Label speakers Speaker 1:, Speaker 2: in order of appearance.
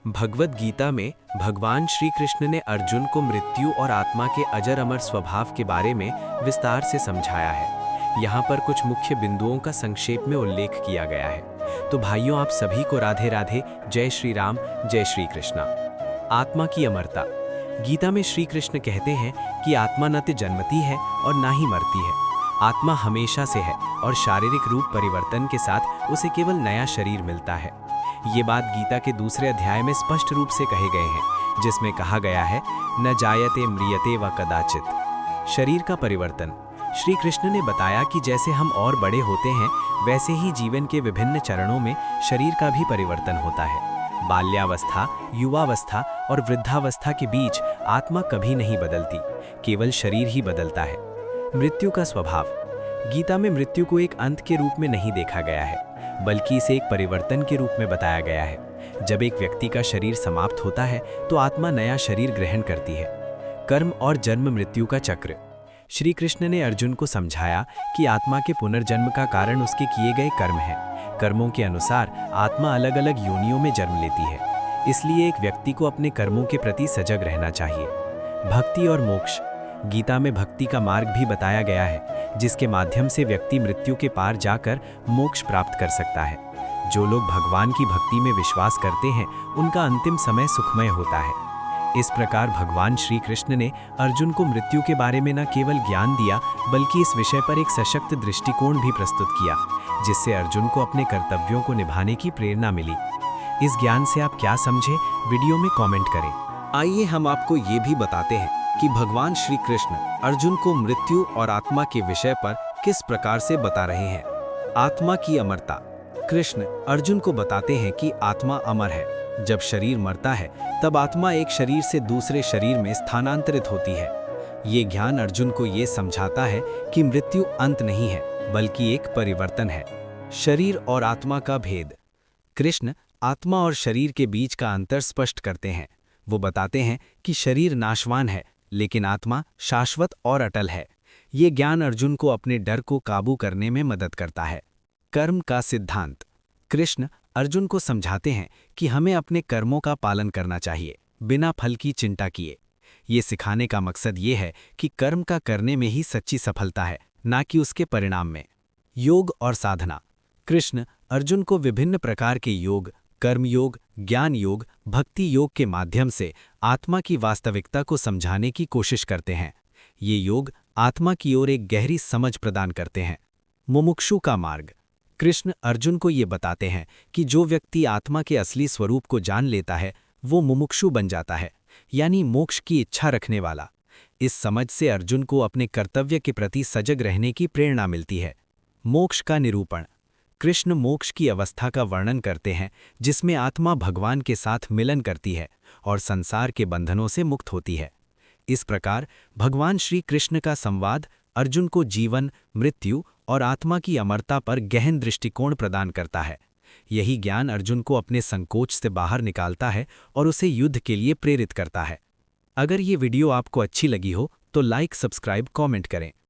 Speaker 1: भगवद गीता में भगवान श्री कृष्ण ने अर्जुन को मृत्यु और आत्मा के अजर अमर स्वभाव के बारे में विस्तार से समझाया है। यहाँ पर कुछ मुख्य बिंदुओं का संक्षेप में उल्लेख किया गया है। तो भाइयों, आप सभी को राधे राधे। जय श्री राम, जय श्री कृष्णा। आत्मा की अमरता। गीता में श्री कृष्ण कहते हैं कि आत्मा न तो जन्मती है और ना ही मरती है। आत्मा हमेशा से है और शारीरिक रूप परिवर्तन के साथ उसे केवल नया शरीर मिलता है। ये बात गीता के दूसरे अध्याय में स्पष्ट रूप से कहे गए हैं, जिसमें कहा गया है, न जायते म्रियते व कदाचित। शरीर का परिवर्तन। श्री कृष्ण ने बताया कि जैसे हम और बड़े होते हैं, वैसे ही जीवन के विभिन्न चरणों में शरीर का भी परिवर्तन होता है। बाल्यावस्था, युवावस्था और वृद्धावस्था के बीच आत्मा कभी नहीं बदलती, केवल शरीर ही बदलता है। मृत्यु का स्वभाव। गीता में मृत्यु को एक अंत के रूप में नहीं देखा गया है, बल्कि इसे एक परिवर्तन के रूप में बताया गया है। जब एक व्यक्ति का शरीर समाप्त होता है तो आत्मा नया शरीर ग्रहण करती है। कर्म और जन्म मृत्यु का चक्र। श्री कृष्ण ने अर्जुन को समझाया कि आत्मा के पुनर्जन्म का कारण उसके किए गए कर्म हैं। कर्मों के अनुसार आत्मा अलग अलग योनियों में जन्म लेती है, इसलिए एक व्यक्ति को अपने कर्मों के प्रति सजग रहना चाहिए। भक्ति और मोक्ष। गीता में भक्ति का मार्ग भी बताया गया है, जिसके माध्यम से व्यक्ति मृत्यु के पार जाकर मोक्ष प्राप्त कर सकता है। जो लोग भगवान की भक्ति में विश्वास करते हैं, उनका अंतिम समय सुखमय होता है। इस प्रकार भगवान श्री कृष्ण ने अर्जुन को मृत्यु के बारे में न केवल ज्ञान दिया, बल्कि इस विषय पर एक सशक्त दृष्टिकोण भी प्रस्तुत किया, जिससे अर्जुन को अपने कर्तव्यों को निभाने की प्रेरणा मिली। इस ज्ञान से आप क्या समझे, वीडियो में कॉमेंट करें।
Speaker 2: आइए हम आपको ये भी बताते हैं कि भगवान श्री कृष्ण अर्जुन को मृत्यु और आत्मा के विषय पर किस प्रकार से बता रहे हैं। आत्मा की अमरता। कृष्ण अर्जुन को बताते हैं कि आत्मा अमर है। जब शरीर मरता है, तब आत्मा एक शरीर से दूसरे शरीर में स्थानांतरित होती है। ये ज्ञान अर्जुन को ये समझाता है कि मृत्यु अंत नहीं है, बल्कि एक परिवर्तन है। शरीर और आत्मा का भेद। कृष्ण आत्मा और शरीर के बीच का अंतर स्पष्ट करते हैं। वो बताते हैं कि शरीर नाशवान है, लेकिन आत्मा शाश्वत और अटल है। ये ज्ञान अर्जुन को अपने डर को काबू करने में मदद करता है। कर्म का सिद्धांत। कृष्ण अर्जुन को समझाते हैं कि हमें अपने कर्मों का पालन करना चाहिए, बिना फल की चिंता किए। ये सिखाने का मकसद ये है कि कर्म का करने में ही सच्ची सफलता है, ना कि उसके परिणाम में। योग और साधना। कृष्ण अर्जुन को विभिन्न प्रकार के योग, कर्म योग, ज्ञान योग, भक्ति योग के माध्यम से आत्मा की वास्तविकता को समझाने की कोशिश करते हैं। ये योग आत्मा की ओर एक गहरी समझ प्रदान करते हैं। मुमुक्षु का मार्ग। कृष्ण अर्जुन को ये बताते हैं कि जो व्यक्ति आत्मा के असली स्वरूप को जान लेता है, वो मुमुक्षु बन जाता है, यानी मोक्ष की इच्छा रखने वाला। इस समझ से अर्जुन को अपने कर्तव्य के प्रति सजग रहने की प्रेरणा मिलती है। मोक्ष का निरूपण। कृष्ण मोक्ष की अवस्था का वर्णन करते हैं, जिसमें आत्मा भगवान के साथ मिलन करती है और संसार के बंधनों से मुक्त होती है। इस प्रकार भगवान श्री कृष्ण का संवाद अर्जुन को जीवन, मृत्यु और आत्मा की अमरता पर गहन दृष्टिकोण प्रदान करता है। यही ज्ञान अर्जुन को अपने संकोच से बाहर निकालता है और उसे युद्ध के लिए प्रेरित करता है। अगर ये वीडियो आपको अच्छी लगी हो तो लाइक, सब्सक्राइब, कमेंट करें।